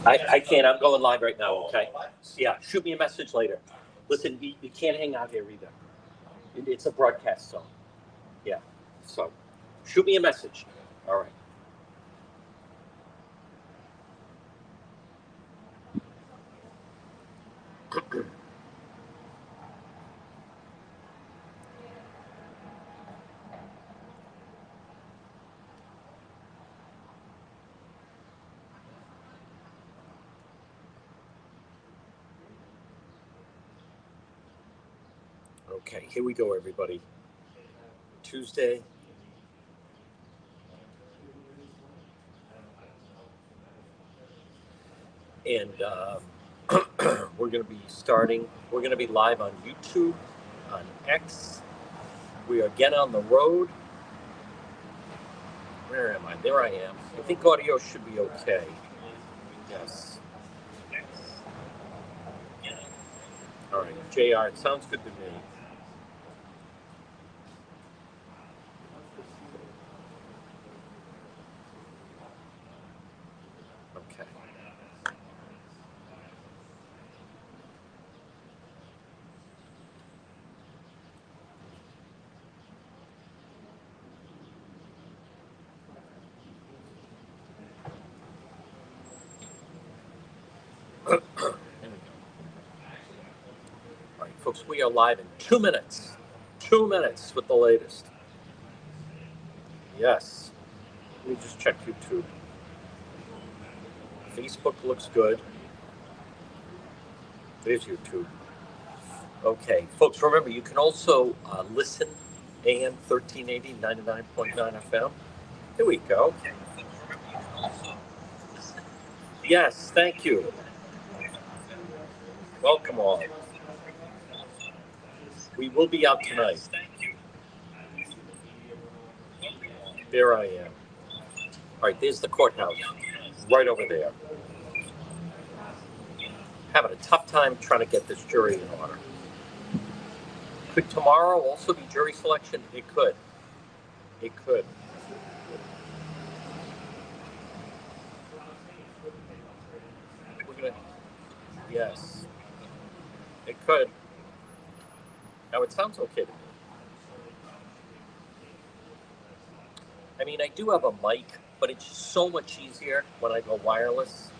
I can't. I'm going live right now, okay? Yeah, shoot me a message later. Listen, you can't hang out here either. It's a broadcast zone. Yeah, so shoot me a message. All right. Okay, here we go, everybody. Tuesday. And we're going to be starting, we're going to be live on YouTube, on X. We are again on the road. Where am I? There I am. I think audio should be okay. Yes. All right, JR, it sounds good to me. Okay. There we go. All right, folks, we are live in 2 minutes. 2 minutes with the latest. Yes. Let me just check YouTube. Facebook looks good. There's YouTube. Okay, folks, remember, you can also listen AM 1380, 99.9 FM. Here we go. Yes, thank you. Welcome all. We will be out tonight. There I am. All right, there's the courthouse, right over there. Having a tough time trying to get this jury in order. Could tomorrow also be jury selection? It could. It could. We're gonna. Yes. It could. Now it sounds okay to me. I mean, I do have a mic, but it's so much easier when I go wireless.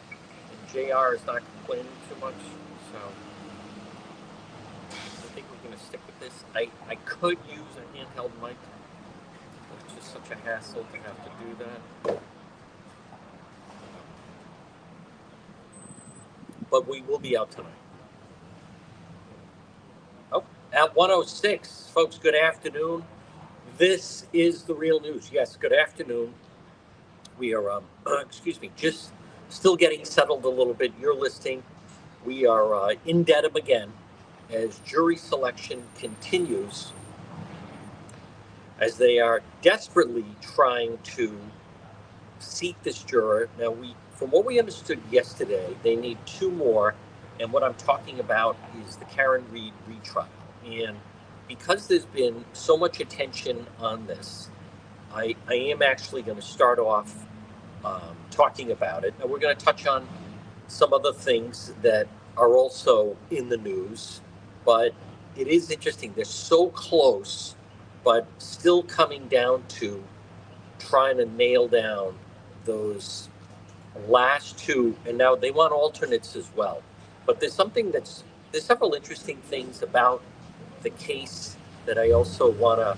And JR is not complaining too much, so I think we're going to stick with this. I could use a handheld mic, but it's just such a hassle to have to do that. But we will be out tonight. Oh, at 1:06, folks, good afternoon. This is the real news. Yes, good afternoon. We are, just still getting settled a little bit. You're listening. We are in Dedham again as jury selection continues, as they are desperately trying to seat this juror. Now, from what we understood yesterday, they need 2 more, and what I'm talking about is the Karen Reed retrial. And because there's been so much attention on this, I am actually going to start off talking about it. And we're going to touch on some other things that are also in the news. But it is interesting. They're so close, but still coming down to trying to nail down those last 2. And now they want alternates as well. But there's several interesting things about the case that I also want to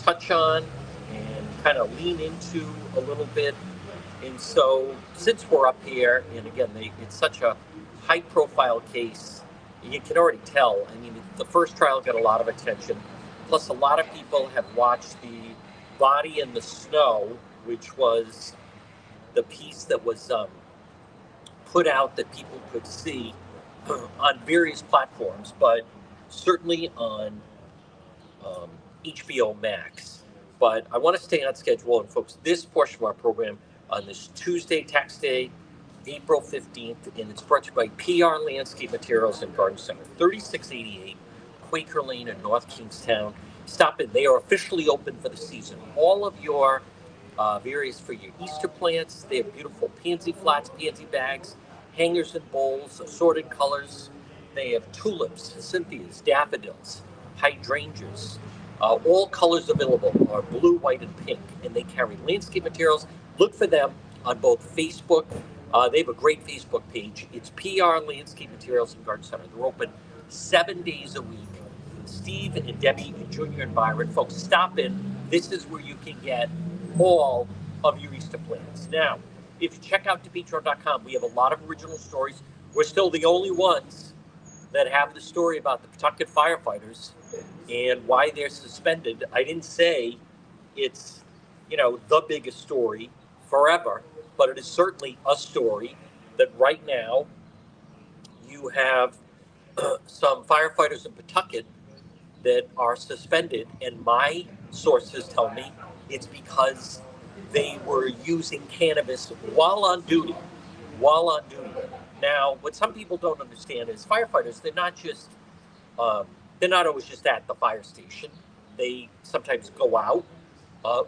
touch on and kind of lean into a little bit. And so since we're up here, and again, it's such a high-profile case, you can already tell. I mean, the first trial got a lot of attention. Plus, a lot of people have watched the Body in the Snow, which was the piece that was put out that people could see on various platforms, but certainly on HBO Max. But I want to stay on schedule and focus this portion of our program on this Tuesday, tax day, April 15th, and it's brought to you by PR Landscape Materials and Garden Center, 3688 Quaker Lane in North Kingstown. Stop in. They are officially open for the season. All of your various for your Easter plants. They have beautiful pansy flats, pansy bags, hangers and bowls, assorted colors. They have tulips, cynthias, daffodils, hydrangeas. All colors available are blue, white, and pink, and they carry landscape materials. Look for them on both Facebook. They have a great Facebook page. It's PR Landscape Materials and Garden Center. They're open 7 days a week. Steve and Debbie and Junior and Byron, folks, stop in. This is where you can get all of your Easter plants. Now, if you check out DePietro.com, we have a lot of original stories. We're still the only ones that have the story about the Pawtucket firefighters and why they're suspended. I didn't say it's, the biggest story forever, but it is certainly a story that right now you have some firefighters in Pawtucket that are suspended, and my sources tell me it's because they were using cannabis while on duty. Now, what some people don't understand is firefighters, they're not always just at the fire station. They sometimes go out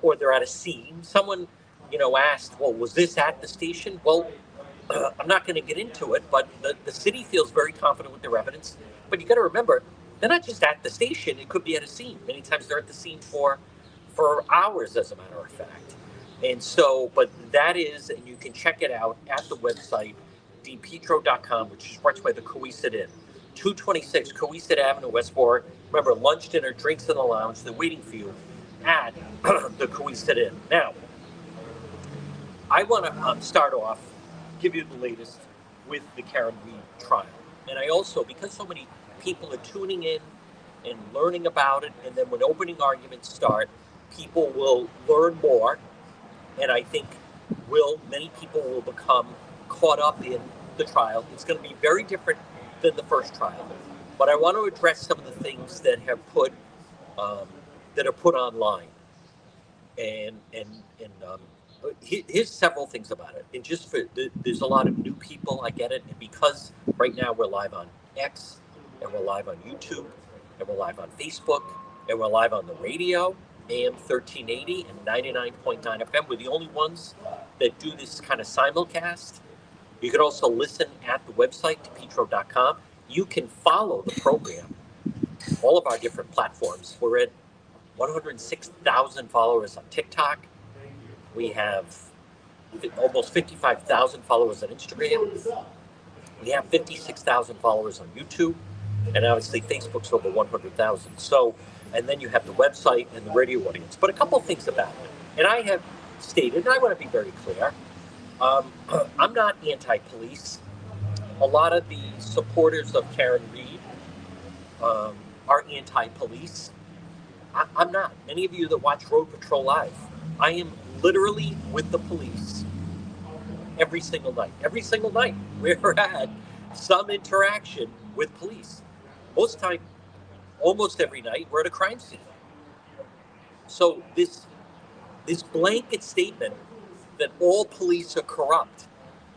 or they're at a scene. Someone, asked, well, was this at the station? Well, I'm not going to get into it, but the city feels very confident with their evidence. But you got to remember, they're not just at the station. It could be at a scene. Many times they're at the scene for hours, as a matter of fact. And so, but that is, and you can check it out at the website, depetro.com, which is right by the Coesit Inn. 226 Coesit Avenue, West Warwick. Remember, lunch, dinner, drinks in the lounge. They're waiting for you at the Coesit Inn. Now, I want to start off, give you the latest with the Karen Reed trial. And I also, because so many people are tuning in and learning about it, and then when opening arguments start, people will learn more, and I think many people will become caught up in the trial. It's going to be very different than the first trial, but I want to address some of the things that have that are put online, and here's several things about it. And just there's a lot of new people. I get it, and because right now we're live on X, and we're live on YouTube, and we're live on Facebook, and we're live on the radio, AM 1380 and 99.9 FM. We're the only ones that do this kind of simulcast. You can also listen at the website, depetro.com. You can follow the program, all of our different platforms. We're at 106,000 followers on TikTok. We have almost 55,000 followers on Instagram. We have 56,000 followers on YouTube. And obviously Facebook's over 100,000. So, and then you have the website and the radio audience. But a couple things about it. And I have stated, and I want to be very clear, I'm not anti-police. A lot of the supporters of Karen Reed are anti-police. I'm not. Many of you that watch Road Patrol Live, I am literally with the police every single night. Every single night we're at some interaction with police. Most time, almost every night, we're at a crime scene. So this blanket statement that all police are corrupt,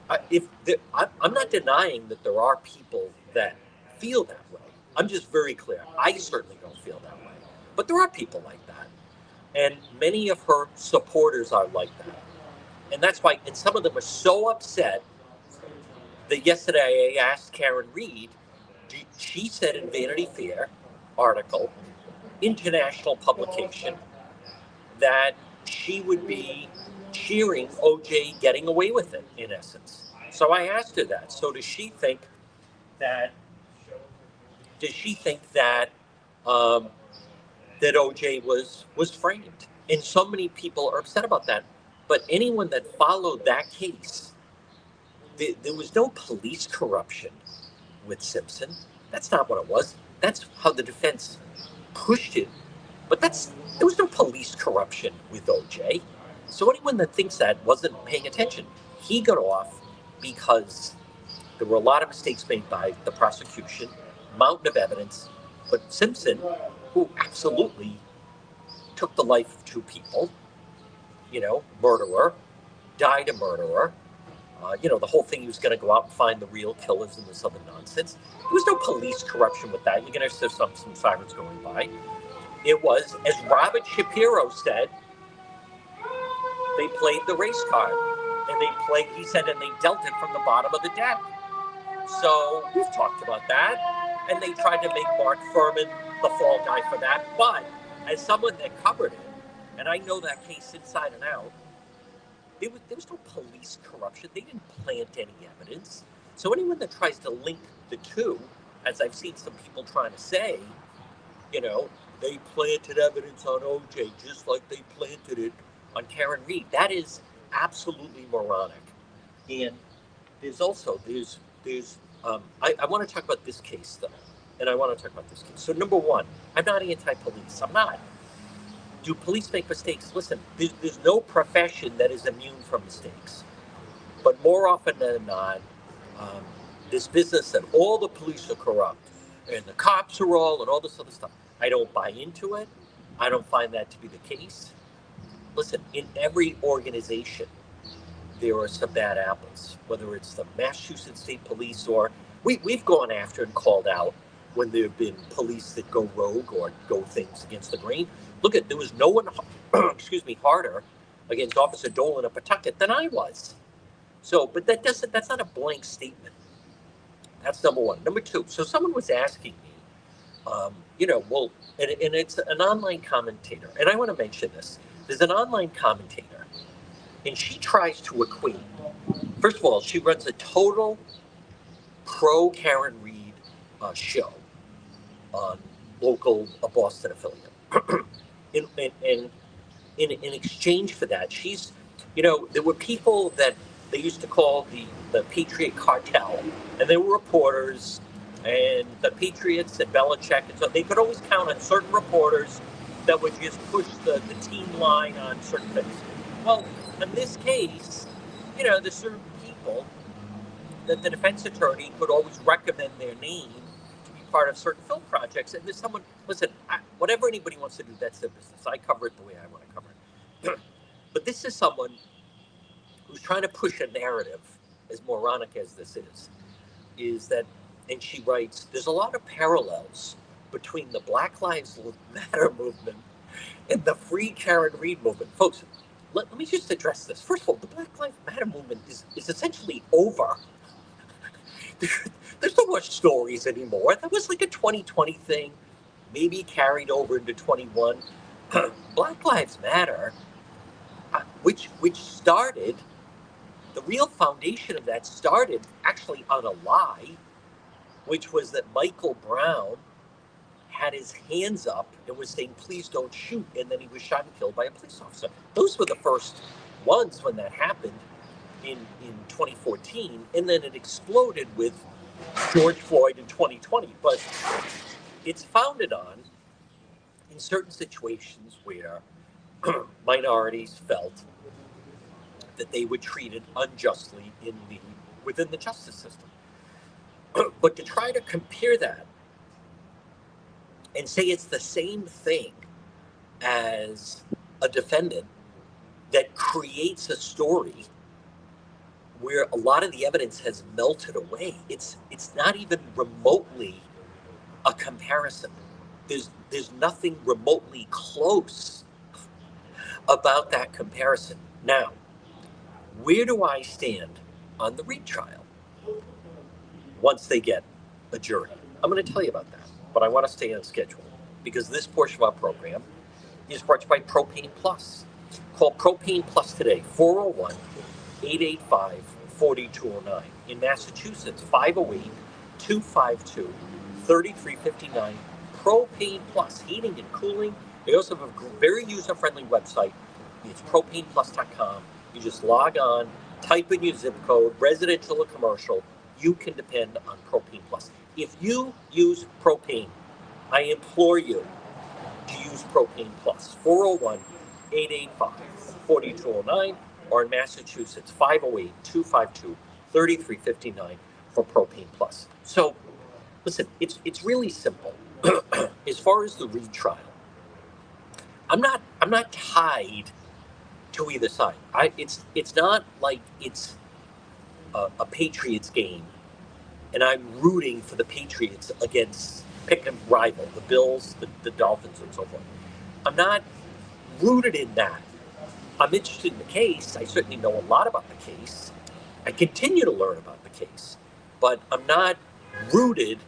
I'm not denying that there are people that feel that way. I'm just very clear. I certainly don't feel that way. But there are people like that. And many of her supporters are like that. And that's why, and some of them are so upset that yesterday I asked Karen Reed, she said in Vanity Fair article, international publication, that she would be cheering OJ getting away with it, in essence. So I asked her that. So does she think that that OJ was framed? And so many people are upset about that. But anyone that followed that case, there was no police corruption with Simpson. That's not what it was. That's how the defense pushed it. But there was no police corruption with OJ. So anyone that thinks that wasn't paying attention. He got off because there were a lot of mistakes made by the prosecution, mountain of evidence. But Simpson, who absolutely took the life of two people, murderer, died a murderer, the whole thing, he was going to go out and find the real killers and this other nonsense. There was no police corruption with that. You're going to have some sirens going by. It was, as Robert Shapiro said, They played the race card, and he said, and they dealt it from the bottom of the deck. So we've talked about that, and they tried to make Mark Furman the fall guy for that. But as someone that covered it, and I know that case inside and out, there was no police corruption. They didn't plant any evidence. So anyone that tries to link the two, as I've seen some people trying to say, they planted evidence on OJ just like they planted it on Karen Reed. That is absolutely moronic. And there's also, I want to talk about this case, though. And I want to talk about this case. So, number one, I'm not anti-police. I'm not. Do police make mistakes? Listen, there's no profession that is immune from mistakes. But more often than not, this business that all the police are corrupt and the cops are all and all this other stuff, I don't buy into it. I don't find that to be the case. Listen, in every organization, there are some bad apples, whether it's the Massachusetts State Police or we've gone after and called out when there have been police that go rogue or go things against the grain. Look, there was no one, harder against Officer Dolan of Pawtucket than I was. So, but that's not a blank statement. That's number one. Number two, so someone was asking me, and it's an online commentator, and I want to mention this. There's an online commentator, and she tries to equate. First of all, she runs a total pro Karen Reed show on local Boston affiliate. In exchange for that, she's, there were people that they used to call the Patriot Cartel, and there were reporters, and the Patriots and Belichick, and so they could always count on certain reporters that would just push the team line on certain things. Well, in this case, there's certain people that the defense attorney could always recommend their name to be part of certain film projects. And there's someone, listen, whatever anybody wants to do, that's their business. I cover it the way I want to cover it. But this is someone who's trying to push a narrative, as moronic as this is that, and she writes, there's a lot of parallels between the Black Lives Matter movement and the Free Karen Reed movement. Folks, let me just address this. First of all, the Black Lives Matter movement is essentially over. There's no more stories anymore. That was like a 2020 thing, maybe carried over into 21. Black Lives Matter, which started, the real foundation of that started actually on a lie, which was that Michael Brown had his hands up and was saying, please don't shoot. And then he was shot and killed by a police officer. Those were the first ones when that happened in 2014. And then it exploded with George Floyd in 2020. But it's founded on, in certain situations where minorities felt that they were treated unjustly within the justice system. But to try to compare that and say it's the same thing as a defendant that creates a story where a lot of the evidence has melted away, it's not even remotely a comparison. There's nothing remotely close about that comparison. Now, where do I stand on the Reed trial once they get a jury? I'm going to tell you about that, but I want to stay on schedule because this portion of our program is brought to you by Propane Plus. Call Propane Plus today, 401-885-4209. In Massachusetts, 508-252-3359. Propane Plus, heating and cooling. They also have a very user-friendly website. It's propaneplus.com. You just log on, type in your zip code, residential or commercial. You can depend on Propane Plus. If you use propane, I implore you to use Propane Plus. 401-885-4209 or in Massachusetts, 508-252-3359 for Propane Plus. So, listen, it's really simple. As far as the Reed trial, I'm not tied to either side. It's not like it's a Patriots game, and I'm rooting for the Patriots against pick a rival, the Bills, the Dolphins, and so forth. I'm not rooted in that. I'm interested in the case. I certainly know a lot about the case. I continue to learn about the case, but I'm not rooted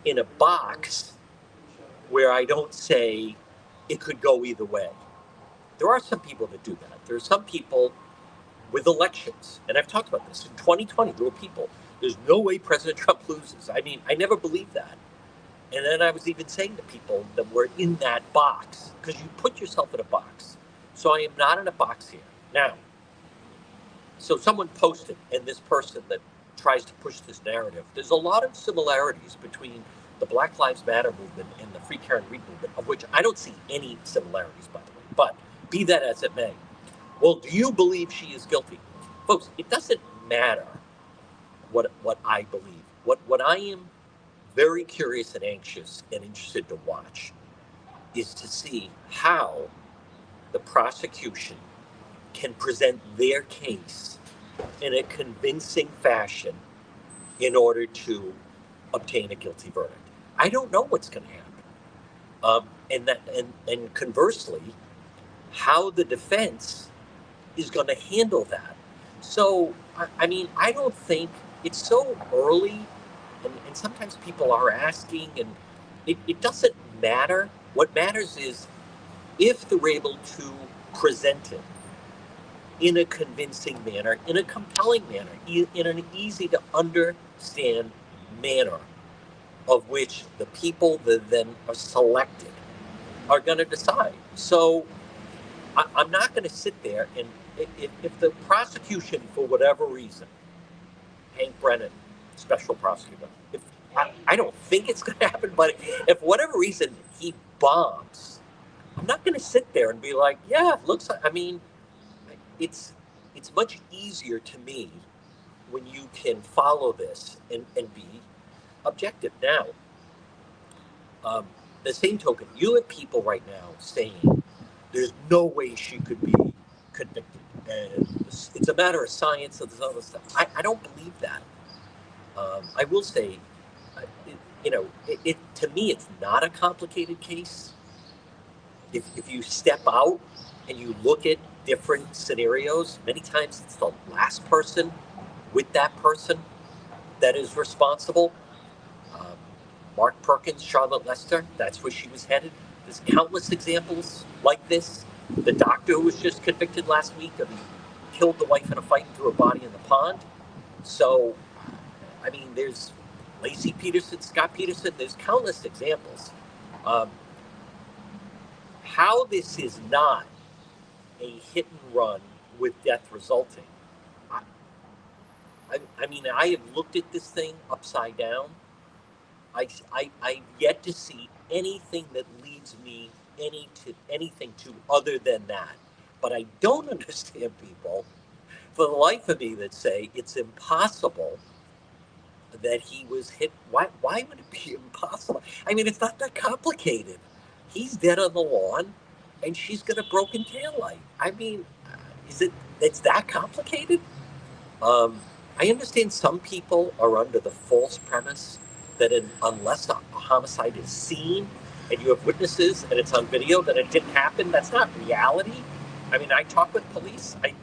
in a box where I don't say it could go either way. There are some people that do that. There are some people with elections, and I've talked about this. In 2020, there were people, there's no way President Trump loses. I mean, I never believed that. And then I was even saying to people that were in that box, because you put yourself in a box. So I am not in a box here. Now, so someone posted, and this person that tries to push this narrative, there's a lot of similarities between the Black Lives Matter movement and the Free Karen Reed movement, of which I don't see any similarities, by the way. But be that as it may, well, do you believe she is guilty? Folks, it doesn't matter what I believe. What I am very curious and anxious and interested to watch is to see how the prosecution can present their case in a convincing fashion in order to obtain a guilty verdict. I don't know what's going to happen. And conversely, how the defense is going to handle that. So, I mean, I don't think it's so early, and sometimes people are asking, and it doesn't matter. What matters is if they're able to present it in a convincing manner, in a compelling manner, in an easy to understand manner, of which the people that then are selected are going to decide. So I'm not going to sit there and if the prosecution, for whatever reason, Hank Brennan, special prosecutor, if I don't think it's going to happen, but if for whatever reason he bombs, I'm not going to sit there and be like, yeah, it looks like, I mean, it's much easier to me when you can follow this and be objective. Now, the same token, you have people right now saying there's no way she could be convicted, and it's a matter of science and this other stuff. I don't believe that. I will say, to me, it's not a complicated case. If you step out and you look at different scenarios, many times it's the last person with that person that is responsible. Mark Perkins, Charlotte Lester, that's where she was headed. There's countless examples like this. The doctor who was just convicted last week of he killed the wife in a fight and threw her body in the pond. So, I mean, there's Lacey Peterson, Scott Peterson, there's countless examples. How this is not a hit and run with death resulting. I mean, I have looked at this thing upside down. I've yet to see anything that leads me anything to other than that. But I don't understand people, for the life of me, that say it's impossible that he was hit. Why would it be impossible? I mean, it's not that complicated. He's dead on the lawn, and she's got a broken taillight. I mean, it's that complicated? I understand some people are under the false premise that unless a homicide is seen and you have witnesses and it's on video that it didn't happen, that's not reality. I mean, I talk with police. I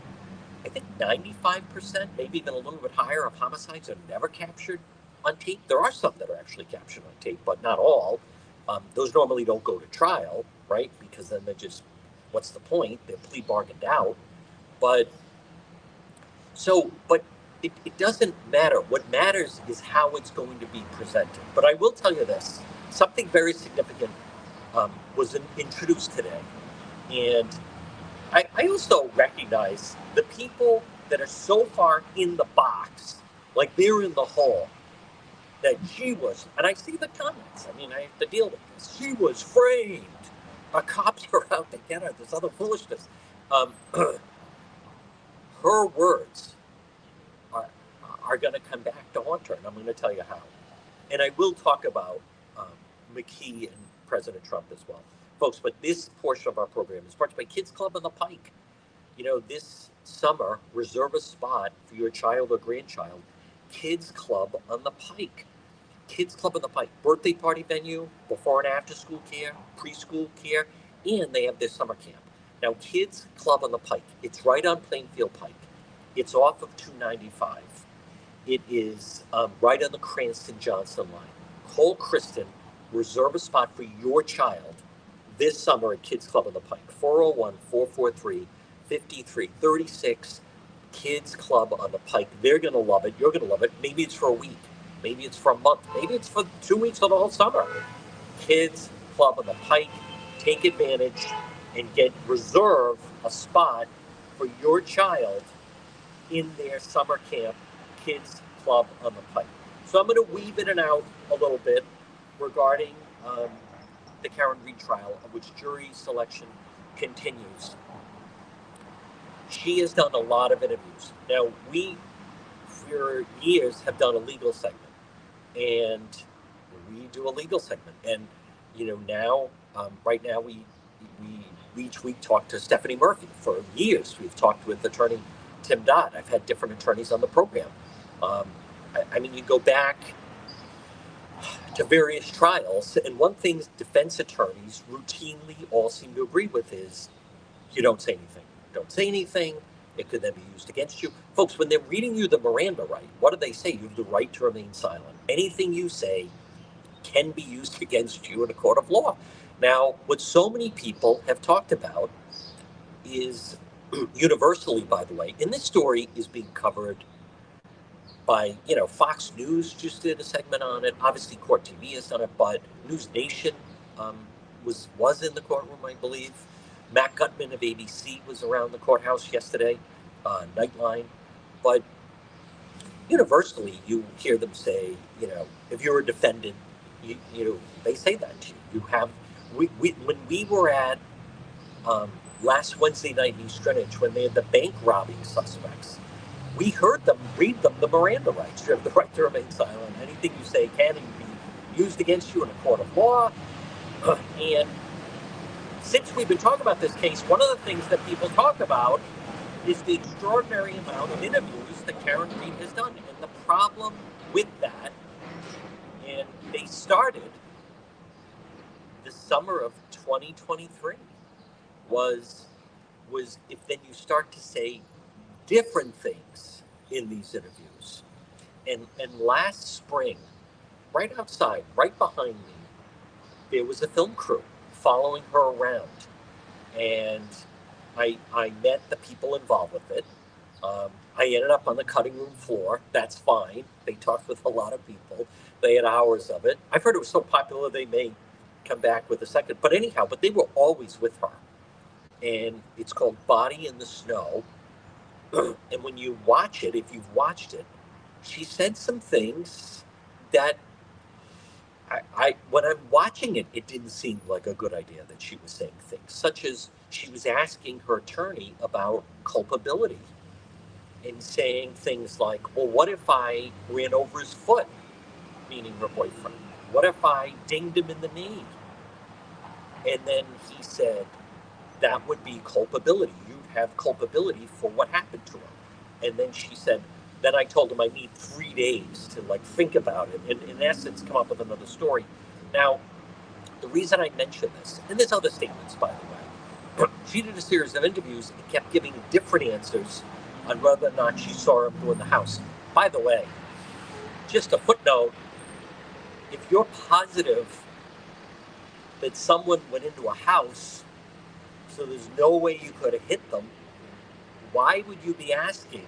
think 95%, maybe even a little bit higher, of homicides are never captured on tape. There are some that are actually captured on tape, but not all. Those normally don't go to trial, right? Because then they're just, what's the point? They're plea bargained out. But it doesn't matter. What matters is how it's going to be presented. But I will tell you this, something very significant was introduced today. And I also recognize the people that are so far in the box, like they're in the hole, that she was, and I see the comments, I mean, I have to deal with this. She was framed. Our cops are out to get her. This other foolishness. Her words are going to come back to haunt her, and I'm going to tell you how. And I will talk about McKee and President Trump as well. Folks, but this portion of our program is brought to you by Kids Club on the Pike. You know, this summer, reserve a spot for your child or grandchild. Kids Club on the Pike. Kids Club on the Pike. Birthday party venue, before and after school care, preschool care, and they have their summer camp. Now, Kids Club on the Pike, it's right on Plainfield Pike. It's off of 295. It is right on the Cranston-Johnson line. Call Kristen, reserve a spot for your child this summer at Kids Club on the Pike. 401-443-5336. Kids Club on the Pike. They're going to love it. You're going to love it. Maybe it's for a week. Maybe it's for a month. Maybe it's for 2 weeks or the whole summer. Kids Club on the Pike. Take advantage and reserve a spot for your child in their summer camp, Kids Club on the Pike. So I'm going to weave in and out a little bit regarding the Karen Read trial, of which jury selection continues. She has done a lot of interviews. Now, we, for years, have done a legal segment. And we do a legal segment. And, now, right now, we each week talk to Stephanie Murphy. For years, we've talked with attorney Tim Dodd. I've had different attorneys on the program. You go back to various trials, and one thing defense attorneys routinely all seem to agree with is you don't say anything. Don't say anything. It could then be used against you. Folks, when they're reading you the Miranda right, what do they say? You have the right to remain silent. Anything you say can be used against you in a court of law. Now, what so many people have talked about is, universally, by the way, and this story is being covered by, Fox News just did a segment on it. Obviously, Court TV has done it, but News Nation was in the courtroom, I believe. Matt Gutman of ABC was around the courthouse yesterday, Nightline. But universally, you hear them say, if you're a defendant, they say that to you. You have, when we were at last Wednesday night in East Greenwich, when they had the bank robbing suspects, we heard them read them the Miranda rights. You have the right to remain silent. Anything you say can be used against you in a court of law. And since we've been talking about this case, one of the things that people talk about is the extraordinary amount of interviews that Karen Read has done. And the problem with that, and they started the summer of 2023, was if then you start to say different things in these interviews. And last spring, right outside, right behind me, there was a film crew following her around. And I met the people involved with it. I ended up on the cutting room floor. That's fine. They talked with a lot of people. They had hours of it. I've heard it was so popular they may come back with a second. But anyhow, they were always with her. And it's called Body in the Snow. And when you watch it, if you've watched it, she said some things that when I'm watching it, it didn't seem like a good idea that she was saying things, such as she was asking her attorney about culpability and saying things like, well, what if I ran over his foot, meaning her boyfriend? What if I dinged him in the knee? And then he said, that would be culpability. You'd have culpability for what happened to him. And then she said, then I told him I need 3 days to think about it and in essence come up with another story. Now, the reason I mention this, and there's other statements, by the way, she did a series of interviews and kept giving different answers on whether or not she saw him go in the house. By the way, just a footnote, if you're positive that someone went into a house so there's no way you could have hit them, why would you be asking,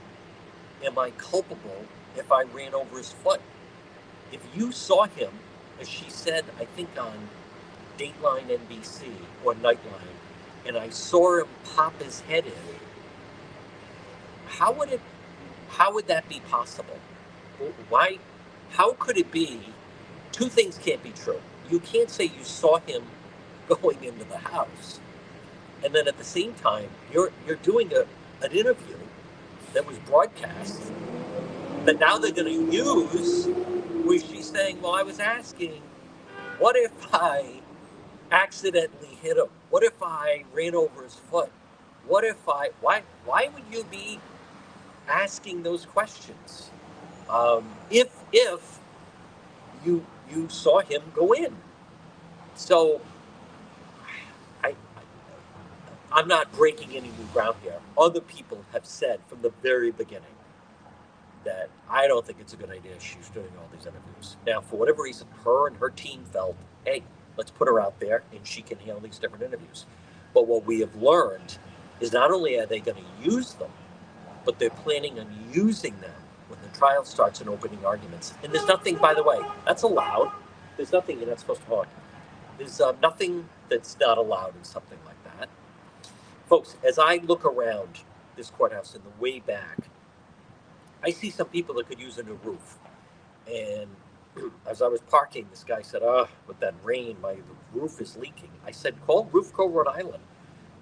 am I culpable if I ran over his foot? If you saw him, as she said, I think on Dateline NBC or Nightline, and I saw him pop his head in, how would that be possible? Why? How could it be? Two things can't be true. You can't say you saw him going into the house, and then at the same time you're doing an interview that was broadcast that now they're going to use, where she's saying, well, I was asking, what if I accidentally hit him? What if I ran over his foot? What if why would you be asking those questions if you saw him go in? So I'm not breaking any new ground here. Other people have said from the very beginning that I don't think it's a good idea she's doing all these interviews. Now, for whatever reason, her and her team felt, hey, let's put her out there and she can handle these different interviews. But what we have learned is not only are they going to use them, but they're planning on using them when the trial starts and opening arguments. And there's nothing, by the way, that's allowed. There's nothing you're not supposed to talk. There's nothing that's not allowed in something like that. Folks, as I look around this courthouse in the way back, I see some people that could use a new roof. And as I was parking, this guy said, with that rain, my roof is leaking. I said, call Roofco Rhode Island.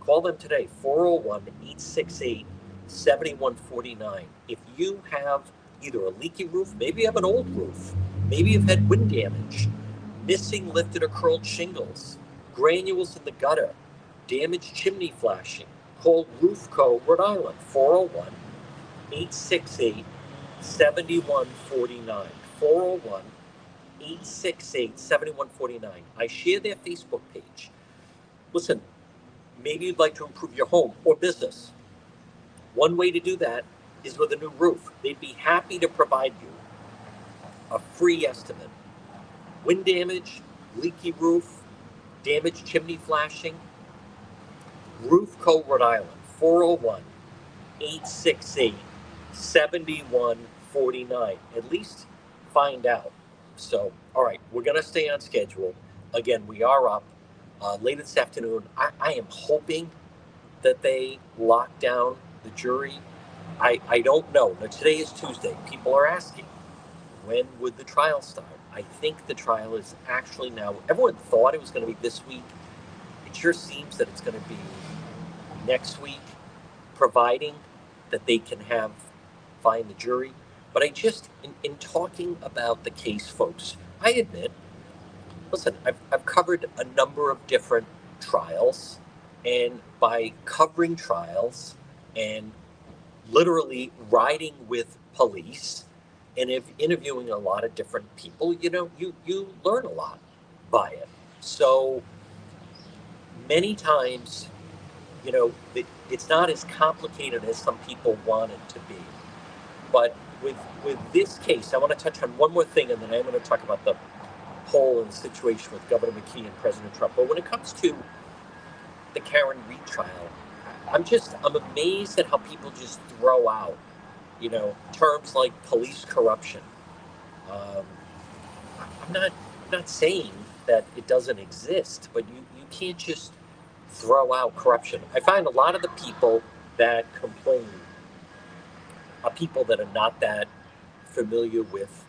Call them today, 401-868-7149. If you have either a leaky roof, maybe you have an old roof, maybe you've had wind damage, missing lifted or curled shingles, granules in the gutter, damaged chimney flashing, call Roofco Rhode Island, 401-868-7149. 401-868-7149. I share their Facebook page. Listen, maybe you'd like to improve your home or business. One way to do that is with a new roof. They'd be happy to provide you a free estimate. Wind damage, leaky roof, damaged chimney flashing. Roofco Rhode Island, 401-868-7149. At least find out. So, all right, we're going to stay on schedule. Again, we are up late this afternoon. I am hoping that they lock down the jury. I don't know. Now, today is Tuesday. People are asking, when would the trial start? I think the trial is actually now. Everyone thought it was going to be this week. It sure seems that it's going to be next week, providing that they can find the jury. But I just, in talking about the case, folks, I admit, listen, I've covered a number of different trials, and by covering trials and literally riding with police and interviewing a lot of different people, you learn a lot by it. So many times, it's not as complicated as some people want it to be. But with this case, I want to touch on one more thing, and then I'm going to talk about the poll and the situation with Governor McKee and President Trump. But when it comes to the Karen Reed trial, I'm amazed at how people just throw out, terms like police corruption. I'm not saying that it doesn't exist, but you can't just throw out corruption. I find a lot of the people that complain are people that are not that familiar with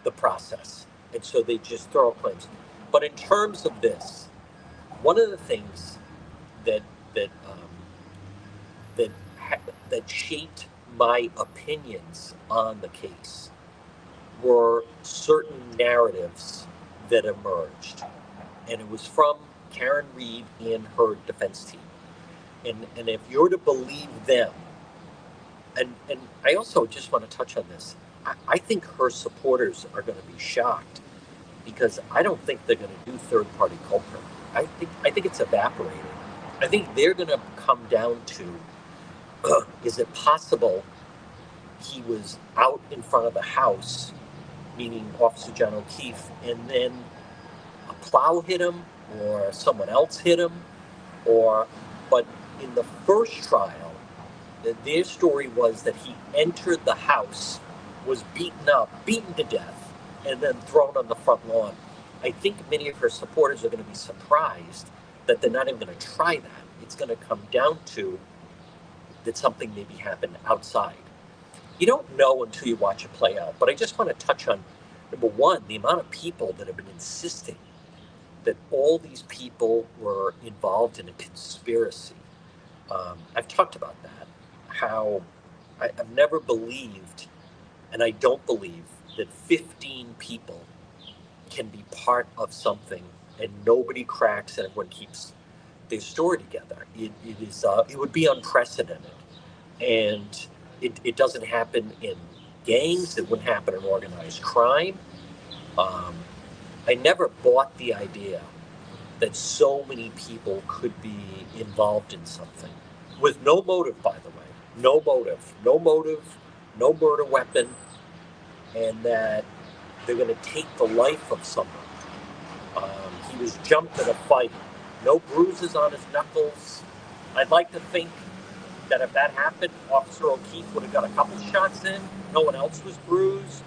the process, and so they just throw out claims. But in terms of this, one of the things that shaped my opinions on the case were certain narratives that emerged, and it was from Karen Reed and her defense team. And if you're to believe them, and I also just want to touch on this, I think her supporters are going to be shocked, because I don't think they're going to do third-party culprit. I think it's evaporating. I think they're going to come down to, is it possible he was out in front of the house, meaning Officer John O'Keefe, and then a plow hit him, or someone else hit him, but in the first trial, their story was that he entered the house, was beaten to death, and then thrown on the front lawn. I think many of her supporters are going to be surprised that they're not even going to try that. It's going to come down to that something maybe happened outside. You don't know until you watch it play out. But I just want to touch on, number one, the amount of people that have been insisting that all these people were involved in a conspiracy. I've talked about that, how I've never believed, and I don't believe, that 15 people can be part of something and nobody cracks and everyone keeps their story together. It would be unprecedented. And it doesn't happen in gangs. It wouldn't happen in organized crime. I never bought the idea that so many people could be involved in something with no motive, by the way. No motive, no motive, no murder weapon, and that they're going to take the life of someone. He was jumped in a fight, no bruises on his knuckles. I'd like to think that if that happened, Officer O'Keefe would have got a couple shots in. No one else was bruised.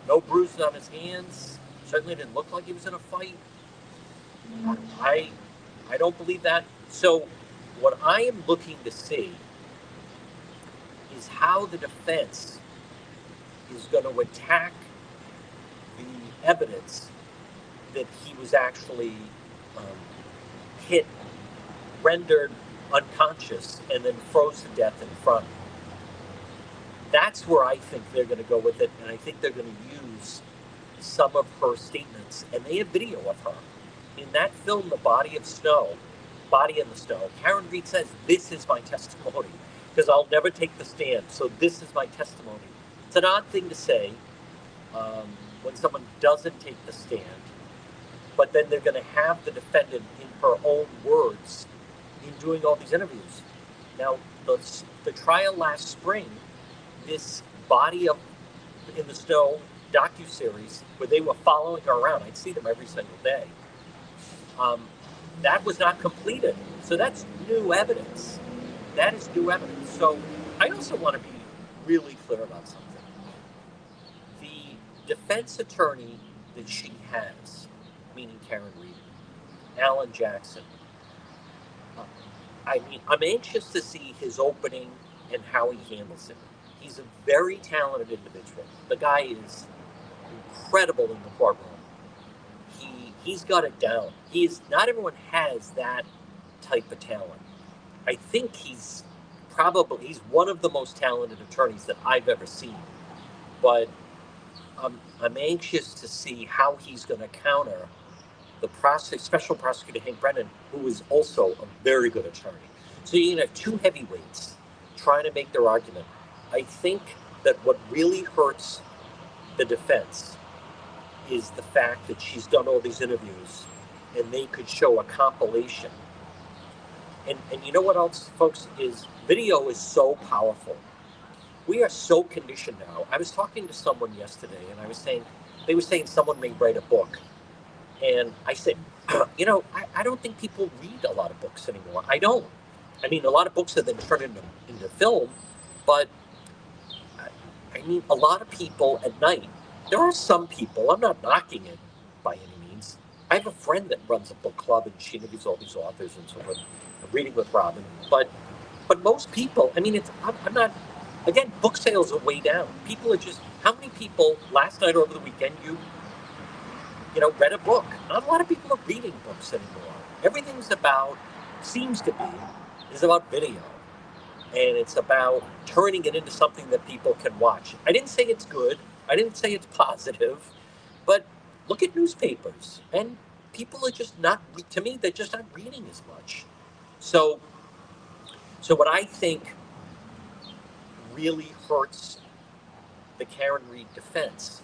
No bruises on his hands. Certainly didn't look like he was in a fight. I don't believe that. So what I am looking to see is how the defense is going to attack the evidence that he was actually hit, rendered unconscious, and then froze to death in front. That's where I think they're going to go with it, and I think they're going to use some of her statements, and they have video of her. In that film, The Body in the Snow, Karen Reed says, "This is my testimony, because I'll never take the stand, so this is my testimony." It's an odd thing to say when someone doesn't take the stand, but then they're going to have the defendant in her own words in doing all these interviews. Now, the trial last spring, this Body in the Snow docuseries, where they were following her around, I'd see them every single day, that was not completed. So that's new evidence. That is new evidence. So I also want to be really clear about something. The defense attorney that she has, meaning Karen Reed, Alan Jackson, I'm anxious to see his opening and how he handles it. He's a very talented individual. The guy is incredible in the courtroom. He's got it down. Not everyone has that type of talent. I think he's one of the most talented attorneys that I've ever seen. But I'm anxious to see how he's going to counter the special prosecutor Hank Brennan, who is also a very good attorney. So you can have two heavyweights trying to make their argument. I think that what really hurts the defense is the fact that she's done all these interviews, and they could show a compilation. And you know what else, folks, is video is so powerful. We are so conditioned now. I was talking to someone yesterday, and they were saying someone may write a book. And I said, I don't think people read a lot of books anymore. I don't. I mean, a lot of books have been turned into film, but a lot of people at night, there are some people, I'm not knocking it by any means. I have a friend that runs a book club, and she interviews all these authors and so forth. I'm reading with Robin. But most people, I'm not, again, book sales are way down. People are just, how many people last night or over the weekend read a book? Not a lot of people are reading books anymore. Everything's seems to be, is about video. And it's about turning it into something that people can watch. I didn't say it's good. I didn't say it's positive. But look at newspapers. And people are just not, to me, they're just not reading as much. So what I think really hurts the Karen Reed defense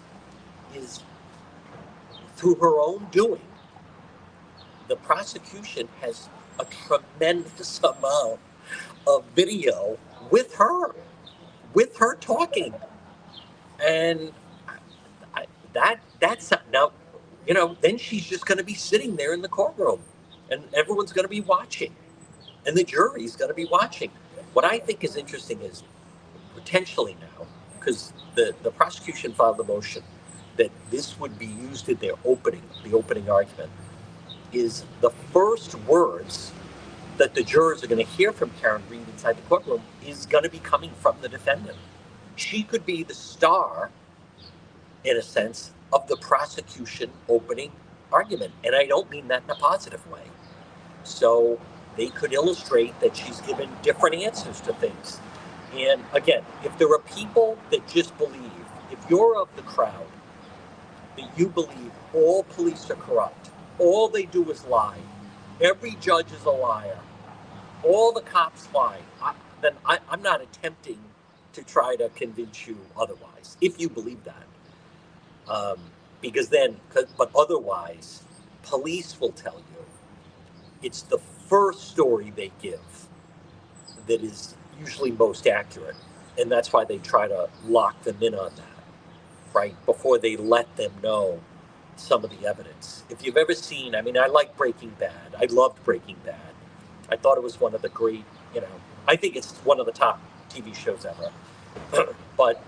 is through her own doing, the prosecution has a tremendous amount of video with her talking. And that's now, then she's just going to be sitting there in the courtroom, and everyone's going to be watching, and the jury's going to be watching. What I think is interesting is potentially now, because the prosecution filed a motion that this would be used in the opening argument, is the first words that the jurors are going to hear from Karen Reed inside the courtroom is going to be coming from the defendant. She could be the star, in a sense, of the prosecution opening argument. And I don't mean that in a positive way. So they could illustrate that she's given different answers to things. And again, if there are people that just believe, if you're of the crowd, that you believe all police are corrupt, all they do is lie, every judge is a liar, all the cops lie, then I'm not attempting to try to convince you otherwise, if you believe that. But otherwise, police will tell you it's the first story they give that is usually most accurate. And that's why they try to lock them in on that, right? Before they let them know some of the evidence. If you've ever seen, I mean, I like Breaking Bad. I loved Breaking Bad. I thought it was one of the great, I think it's one of the top TV shows ever. But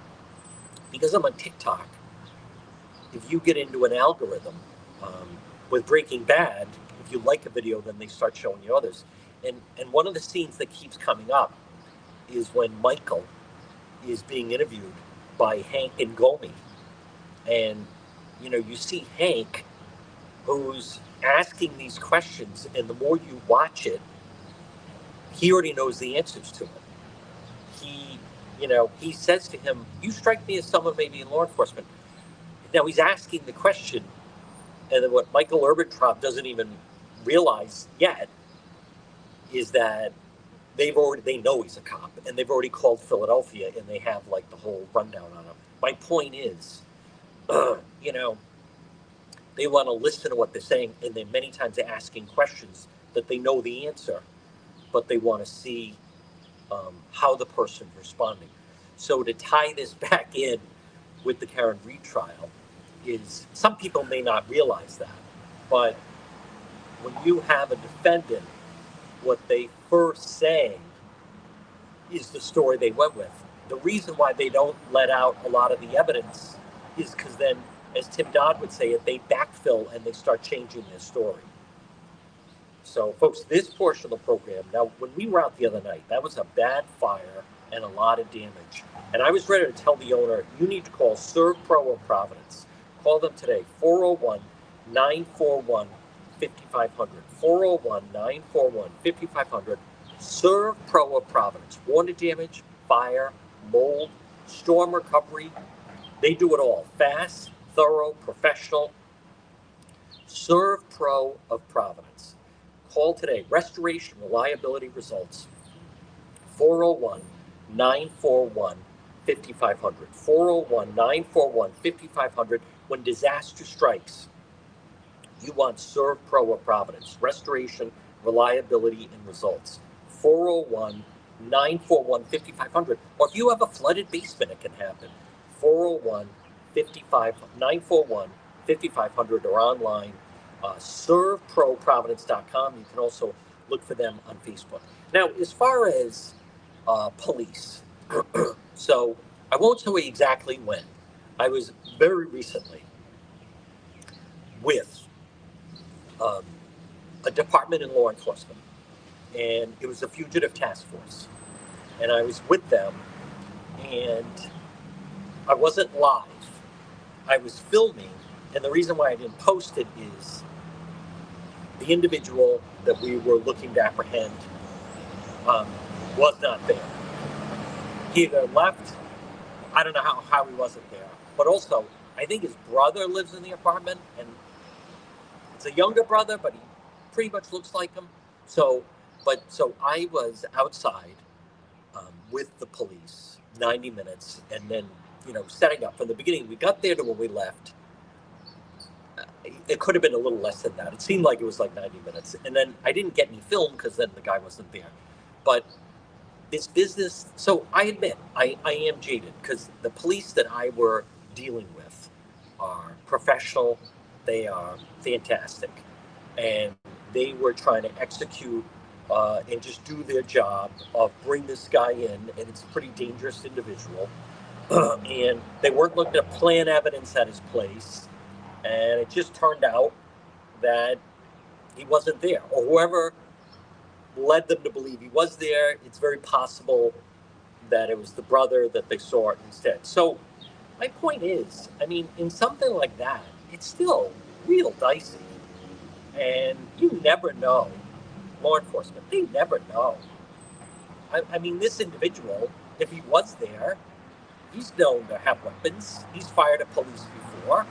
because I'm on TikTok, if you get into an algorithm with Breaking Bad, if you like a video, then they start showing you others. And one of the scenes that keeps coming up is when Michael is being interviewed by Hank and Gomi. And, you see Hank, who's asking these questions, and the more you watch it, he already knows the answers to it. He says to him, "You strike me as someone maybe in law enforcement." Now he's asking the question, and then what Michael Erbintraub doesn't even realize yet is that they know he's a cop, and they've already called Philadelphia, and they have like the whole rundown on him. My point is, they want to listen to what they're saying, and then many times they're asking questions that they know the answer, but they want to see how the person's responding. So to tie this back in with the Karen Reed trial is, some people may not realize that, but when you have a defendant, what they first say is the story they went with. The reason why they don't let out a lot of the evidence is because then, as Tim Dodd would say it, they backfill and they start changing their story. So, folks, this portion of the program, now, when we were out the other night, that was a bad fire and a lot of damage. And I was ready to tell the owner, you need to call ServPro of Providence. Call them today, 401-941-5500. 401-941-5500. ServPro of Providence. Water damage, fire, mold, storm recovery. They do it all. Fast, thorough, professional. ServPro of Providence. Call today. Restoration, reliability, results. 401-941-5500. 401-941-5500. When disaster strikes, you want ServPro of Providence. Restoration, reliability, and results. 401-941-5500. Or if you have a flooded basement, it can happen. 401-941-5500 or online. ServProProvidence.com. You can also look for them on Facebook. Now, as far as police, so I won't tell you exactly when. I was very recently with a department in law enforcement, and it was a fugitive task force. And I was with them, and I wasn't live. I was filming, and the reason why I didn't post it is the individual that we were looking to apprehend was not there. He either left, I don't know how he wasn't there, but also I think his brother lives in the apartment, and it's a younger brother, but he pretty much looks like him. So I was outside with the police 90 minutes, and then, setting up from the beginning. We got there to when we left. It could have been a little less than that. It seemed like it was like 90 minutes. And then I didn't get any film because then the guy wasn't there. But this business, so I admit, I am jaded because the police that I were dealing with are professional. They are fantastic. And they were trying to execute and just do their job of bring this guy in. And it's a pretty dangerous individual. And they weren't looking to plant evidence at his place. And it just turned out that he wasn't there, or whoever led them to believe he was there. It's very possible that it was the brother that they saw instead. So my point is, I mean, in something like that, it's still real dicey. And you never know. Law enforcement, they never know. I mean, this individual, if he was there, he's known to have weapons. He's fired at police before.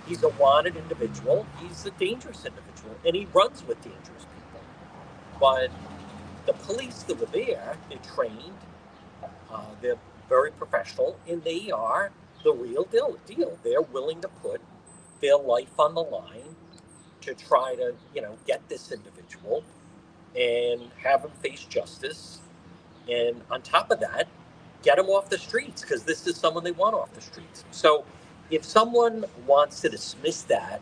He's a wanted individual. He's a dangerous individual, and he runs with dangerous people. But the police that were there, they're trained, they're very professional, and they are the real deal. They're willing to put their life on the line to try to, get this individual. and have them face justice. And on top of that, get them off the streets because this is someone they want off the streets. So if someone wants to dismiss that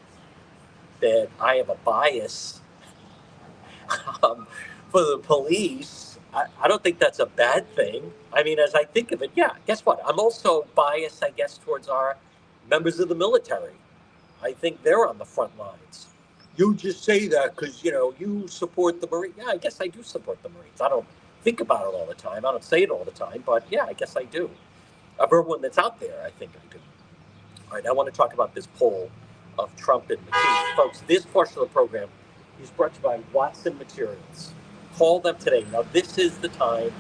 I have a bias um, for the police, I don't think that's a bad thing. I mean, as I think of it, yeah, guess what? I'm also biased, I guess, towards our members of the military. I think they're on the front lines. You just say that because, you support the Marines. Yeah, I guess I do support the Marines. I don't think about it all the time. I don't say it all the time, but yeah, I guess I do. Of everyone that's out there, I think I do. All right, I want to talk about this poll of Trump and McKee. Folks, this portion of the program is brought to you by Watson Materials. Call them today. Now, this is the time.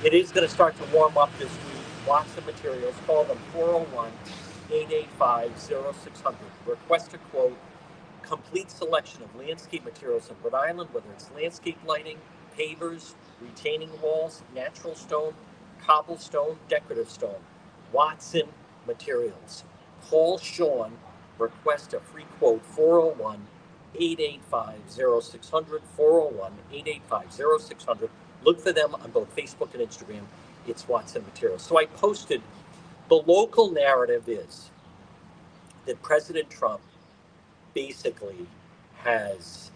It is going to start to warm up this week. Watson Materials. Call them 401-885-0600. Request a quote. Complete selection of landscape materials in Rhode Island, whether it's landscape lighting, pavers, retaining walls, natural stone, cobblestone, decorative stone. Watson Materials. Call Sean. Request a free quote. 401-885-0600. 401-885-0600. Look for them on both Facebook and Instagram. It's Watson Materials. So I posted, the local narrative is that President Trump basically has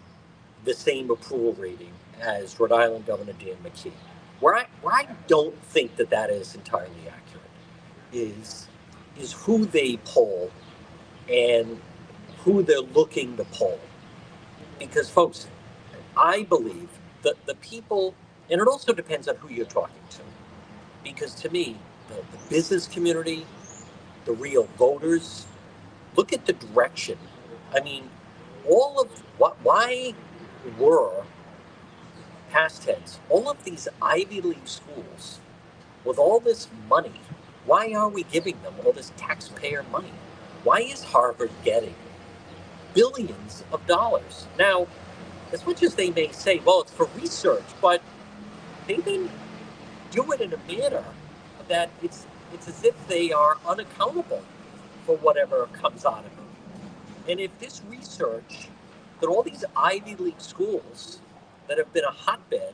the same approval rating as Rhode Island Governor Dan McKee. Where I don't think that is entirely accurate is who they poll and who they're looking to poll. Because, folks, I believe that the people, and it also depends on who you're talking to. Because to me, the business community, the real voters, look at the direction. I mean, all of why were, past tense, all of these Ivy League schools with all this money, why are we giving them all this taxpayer money? Why is Harvard getting billions of dollars? Now, as much as they may say, well, it's for research, but they may do it in a manner that it's as if they are unaccountable for whatever comes out of it. And if this research, that all these Ivy League schools that have been a hotbed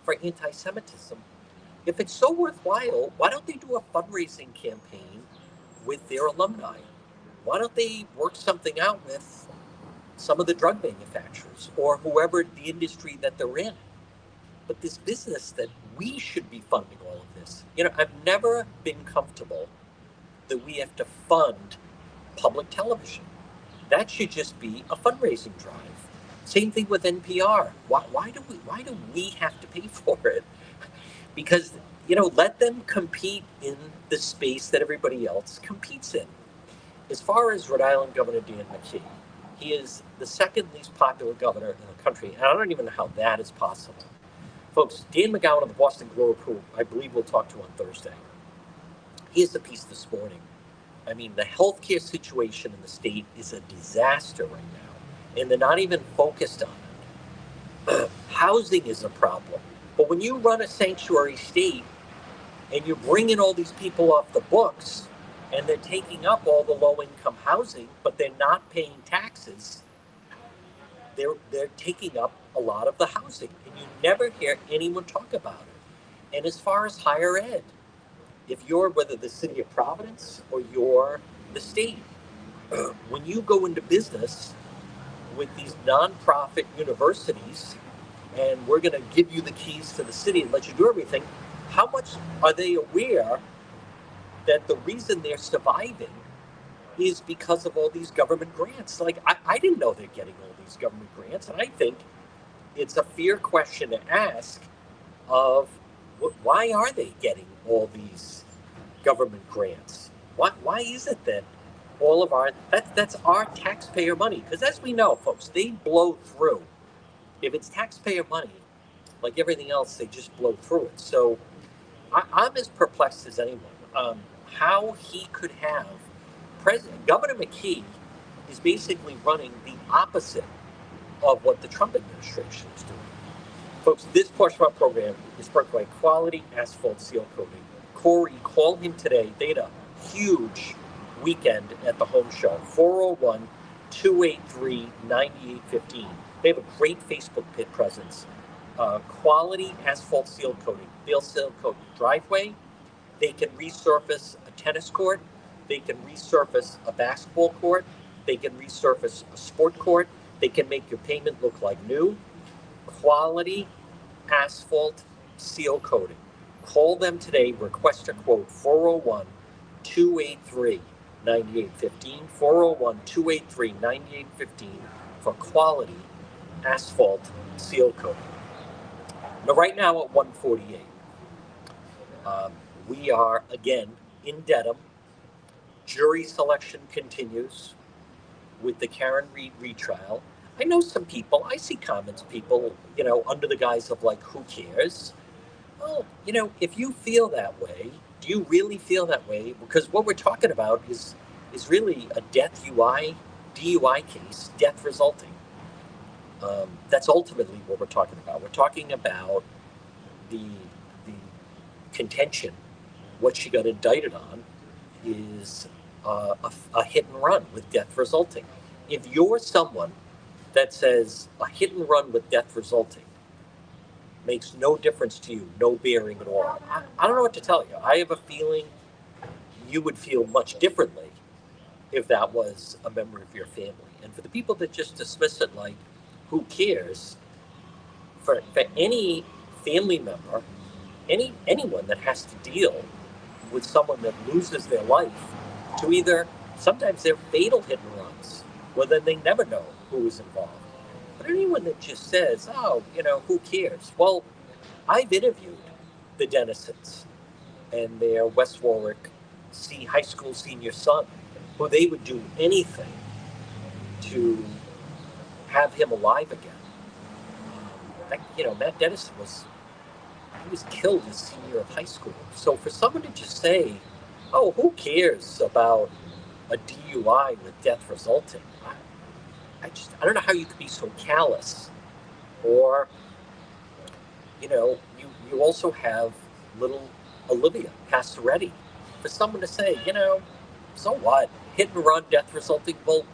for anti-Semitism, if it's so worthwhile, why don't they do a fundraising campaign with their alumni? Why don't they work something out with some of the drug manufacturers or whoever the industry that they're in? But this business that we should be funding all of this. I've never been comfortable that we have to fund public television. That should just be a fundraising drive. Same thing with NPR. Why do we have to pay for it? Because, let them compete in the space that everybody else competes in. As far as Rhode Island Governor Dan McKee, he is the second least popular governor in the country, and I don't even know how that is possible. Folks, Dan McGowan of the Boston Globe, who I believe we'll talk to on Thursday, he has a piece this morning. I mean, the healthcare situation in the state is a disaster right now, and they're not even focused on it. Housing is a problem. But when you run a sanctuary state and you're bringing all these people off the books and they're taking up all the low-income housing, but they're not paying taxes, they're taking up a lot of the housing, and you never hear anyone talk about it. And as far as higher ed, if you're whether the city of Providence or you're the state, when you go into business with these nonprofit universities, and we're going to give you the keys to the city and let you do everything, how much are they aware that the reason they're surviving is because of all these government grants? Like, I didn't know they're getting all these government grants, and I think it's a fair question to ask of why are they getting all these government grants? Why is it that all of that's our taxpayer money? Because as we know, folks, they blow through. If it's taxpayer money, like everything else, they just blow through it. So I'm as perplexed as anyone. How he could have Governor McKee is basically running the opposite of what the Trump administration is doing. Folks, this portion of our program is brought by Quality Asphalt Seal Coating. Corey, call him today. They had a huge weekend at the home show. 401-283-9815. They have a great Facebook presence. Quality asphalt seal coating. They'll seal coat your driveway. They can resurface a tennis court. They can resurface a basketball court. They can resurface a sport court. They can make your pavement look like new. Quality asphalt seal coating. Call them today. Request a quote 401 283 9815. 401 283 9815 for quality asphalt seal coating. Now, right now at 148, we are again in Dedham. Jury selection continues with the Karen Reed retrial. I know some people, I see comments, people, under the guise of like, who cares? Well, if you feel that way, do you really feel that way? Because what we're talking about is really a death DUI case, death resulting. That's ultimately what we're talking about. We're talking about the contention. What she got indicted on is a hit and run with death resulting. If you're someone that says a hit and run with death resulting makes no difference to you, no bearing at all, I don't know what to tell you. I have a feeling you would feel much differently if that was a member of your family. And for the people that just dismiss it like, who cares, for any family member, anyone that has to deal with someone that loses their life to either, sometimes they're fatal hit and runs, well, then they never know who was involved. But anyone that just says, oh, who cares? Well, I've interviewed the Dennisons and their West Warwick high school senior son, who they would do anything to have him alive again. Matt Dennison was killed as senior of high school. So for someone to just say, oh, who cares about a DUI with death resulting? I don't know how you could be so callous. Or, you also have little Olivia Passaretti. For someone to say, so what? Hit and run, death resulting. Well,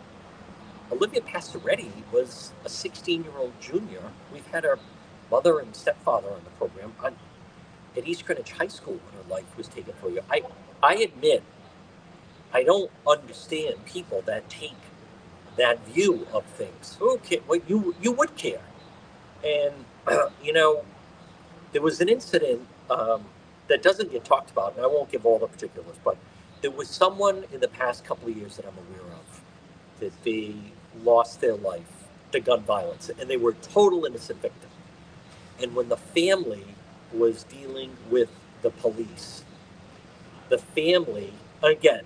Olivia Passaretti was a 16-year-old junior. We've had her mother and stepfather on the program at East Greenwich High School when her life was taken for you. I admit, I don't understand people that take that view of things. Okay, well, you would care. And, there was an incident that doesn't get talked about, and I won't give all the particulars, but there was someone in the past couple of years that I'm aware of that they lost their life to gun violence, and they were a total innocent victim. And when the family was dealing with the police, the family, again,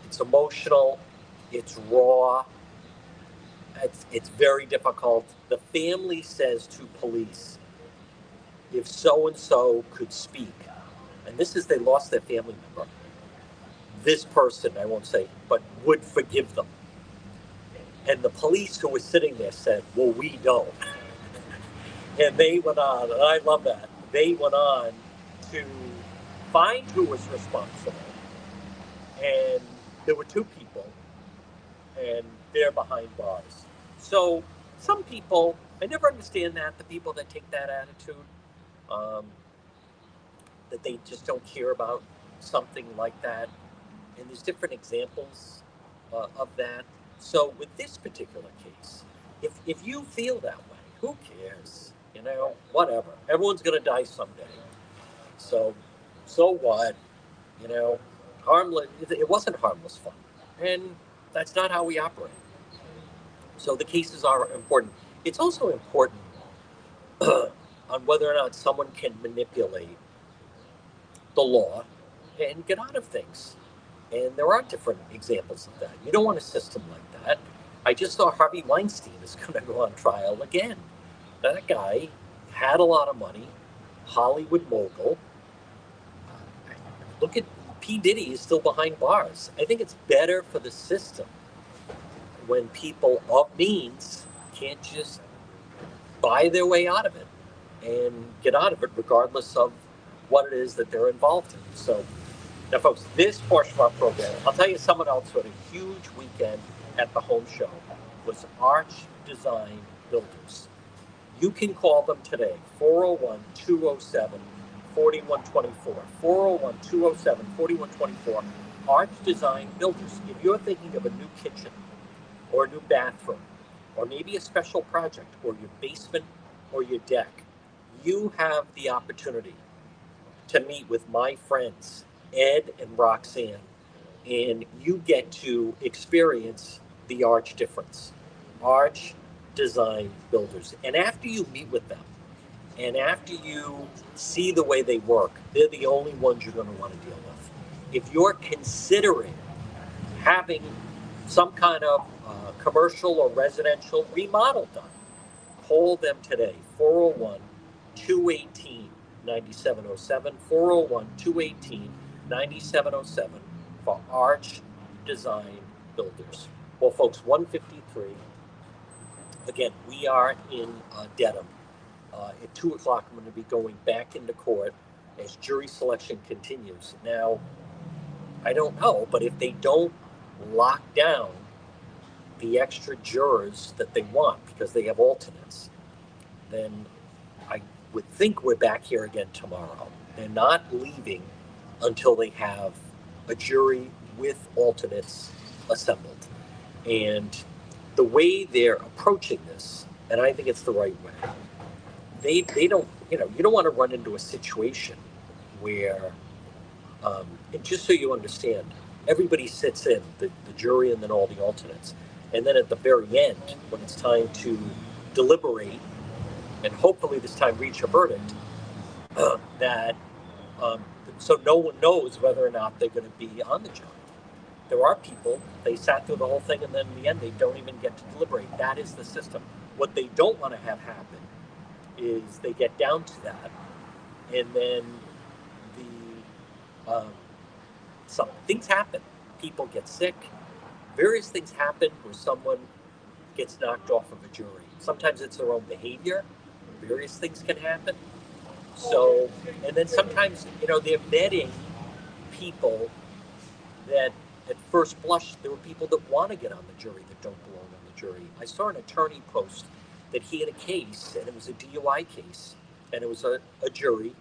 it's emotional, it's raw, it's very difficult. The family says to police, if so-and-so could speak, and this is they lost their family member, this person, I won't say, but would forgive them. And the police who were sitting there said, well, we don't. And they went on, and I love that, they went on to find who was responsible. And there were two people, and they're behind bars. So some people, I never understand that, the people that take that attitude, that they just don't care about something like that. And there's different examples of that. So with this particular case, if you feel that way, who cares? Whatever. Everyone's going to die someday. So what? Harmless. It wasn't harmless fun. And that's not how we operate. So the cases are important. It's also important on whether or not someone can manipulate the law and get out of things. And there are different examples of that. You don't want a system like that. I just saw Harvey Weinstein is going to go on trial again. That guy had a lot of money, Hollywood mogul. Look at P. Diddy is still behind bars. I think it's better for the system when people of means can't just buy their way out of it and get out of it regardless of what it is that they're involved in. So now, folks, this portion of our program, I'll tell you someone else who had a huge weekend at the home show was Arch Design Builders. You can call them today, 401-207-4124. 401-207-4124. Arch Design Builders. If you're thinking of a new kitchen or a new bathroom or maybe a special project or your basement or your deck, you have the opportunity to meet with my friends, Ed and Roxanne, and you get to experience the Arch difference. Arch Design Builders. And after you meet with them, and after you see the way they work, they're the only ones you're going to want to deal with. If you're considering having some kind of commercial or residential remodel done, call them today, 401 218 9707, 401 218 9707 for Arch Design Builders. Well, folks, 153. Again, we are in Dedham. At 2 o'clock, I'm going to be going back into court as jury selection continues. Now, I don't know, but if they don't lock down the extra jurors that they want because they have alternates, then I would think we're back here again tomorrow. They're not leaving until they have a jury with alternates assembled. And the way they're approaching this, and I think it's the right way, they don't, you don't want to run into a situation where, and just so you understand, everybody sits in, the jury and then all the alternates. And then at the very end, when it's time to deliberate and hopefully this time reach a verdict, so no one knows whether or not they're going to be on the jury. There are people, they sat through the whole thing and then in the end they don't even get to deliberate. That is the system. What they don't want to have happen is they get down to that and then some things happen. People get sick. Various things happen where someone gets knocked off of a jury. Sometimes it's their own behavior. Various things can happen. So, and then sometimes, they're vetting people that at first blush, there were people that want to get on the jury that don't belong on the jury. I saw an attorney post that he had a case, and it was a DUI case, and it was a jury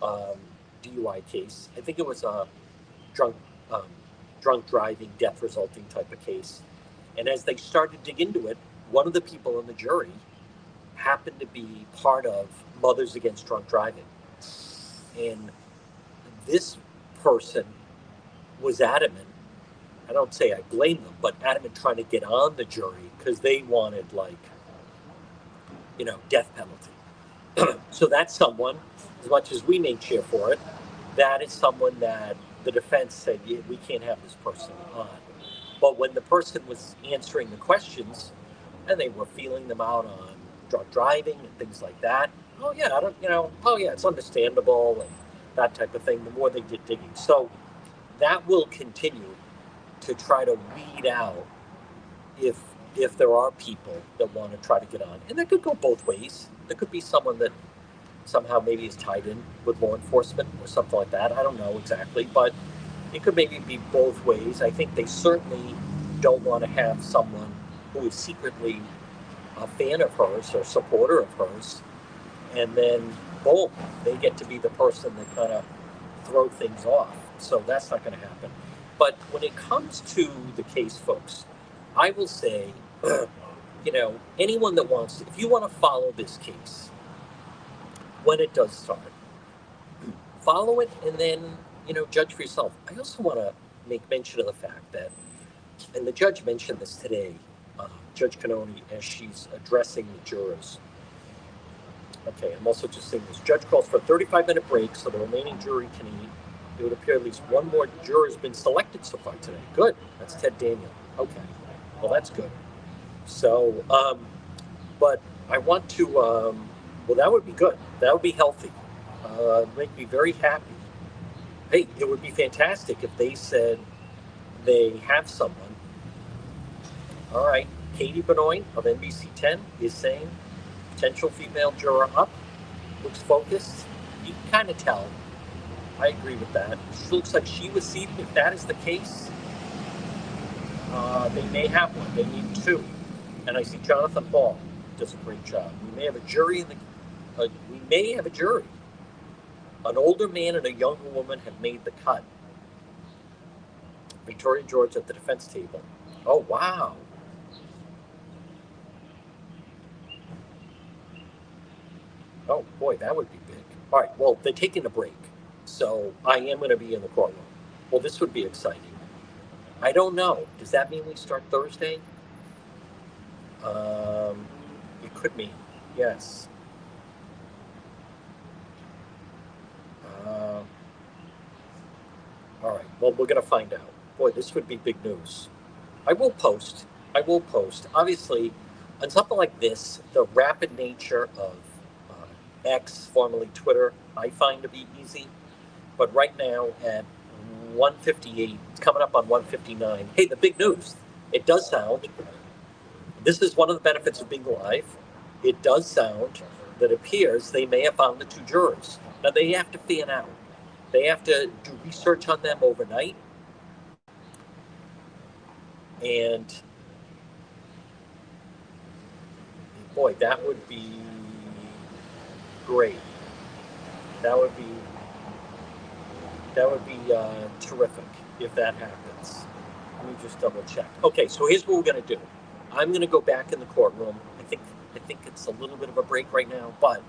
DUI case. I think it was a drunk driving, death resulting type of case. And as they started to dig into it, one of the people in the jury happened to be part of Mothers Against Drunk Driving. And this person was adamant, I don't say I blame them, but adamant trying to get on the jury because they wanted death penalty. So that's someone, as much as we may cheer for it, that is someone that the defense said, yeah, we can't have this person on. But when the person was answering the questions and they were feeling them out on drunk driving and things like that, it's understandable and that type of thing, the more they did digging. So that will continue to try to weed out if there are people that want to try to get on. And that could go both ways. There could be someone that somehow maybe is tied in with law enforcement or something like that. I don't know exactly, but it could maybe be both ways. I think they certainly don't want to have someone who is secretly a fan of hers or supporter of hers, and then boom, they get to be the person that kind of throw things off. So that's not going to happen. But when it comes to the case, folks, I will say, anyone that wants to, if you want to follow this case, when it does start, follow it and then, judge for yourself. I also want to make mention of the fact that, and the judge mentioned this today, Judge Canoni, as she's addressing the jurors. Okay, I'm also just saying this. Judge calls for a 35-minute break so the remaining jury can eat. It would appear at least one more juror has been selected so far today. Good. That's Ted Daniel. Okay. Well, that's good. So, but I want to, well, that would be good. That would be healthy. Make me very happy. Hey, it would be fantastic if they said they have someone. All right. Katie Benoit of NBC 10 is saying potential female juror up. Looks focused. You can kind of tell. I agree with that. She looks like she was seated. If that is the case, they may have one. They need two. And I see Jonathan Paul. does a great job. We may have a jury we may have a jury. An older man and a younger woman have made the cut. Victoria George at the defense table. Oh, wow. Oh, boy, that would be big. All right, well, they're taking a break, so I am going to be in the courtroom. Well, this would be exciting. I don't know. Does that mean we start Thursday? It could mean, yes. All right, well, we're going to find out. Boy, this would be big news. I will post. Obviously, on something like this, the rapid nature of X, formerly Twitter, I find to be easy. But right now at 1:58, it's coming up on 1:59. Hey, the big news. It does sound, this is one of the benefits of being live. It does sound that appears they may have found the two jurors. Now, they have to fan out. They have to do research on them overnight. And boy, that would be great. That would be terrific if that happens. Let me just double check. Okay, so here's what we're going to do. I'm going to go back in the courtroom. I think it's a little bit of a break right now, but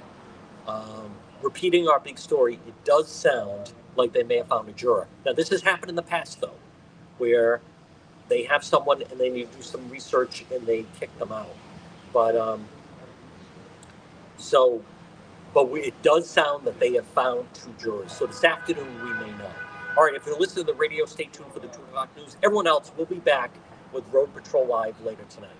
repeating our big story, it does sound like they may have found a juror. Now, this has happened in the past, though, where they have someone and they need to do some research and they kick them out. But it does sound that they have found two jurors. So this afternoon we may know. All right, if you're listening to the radio, stay tuned for the 2 o'clock news. Everyone else, we'll be back with Road Patrol Live later tonight.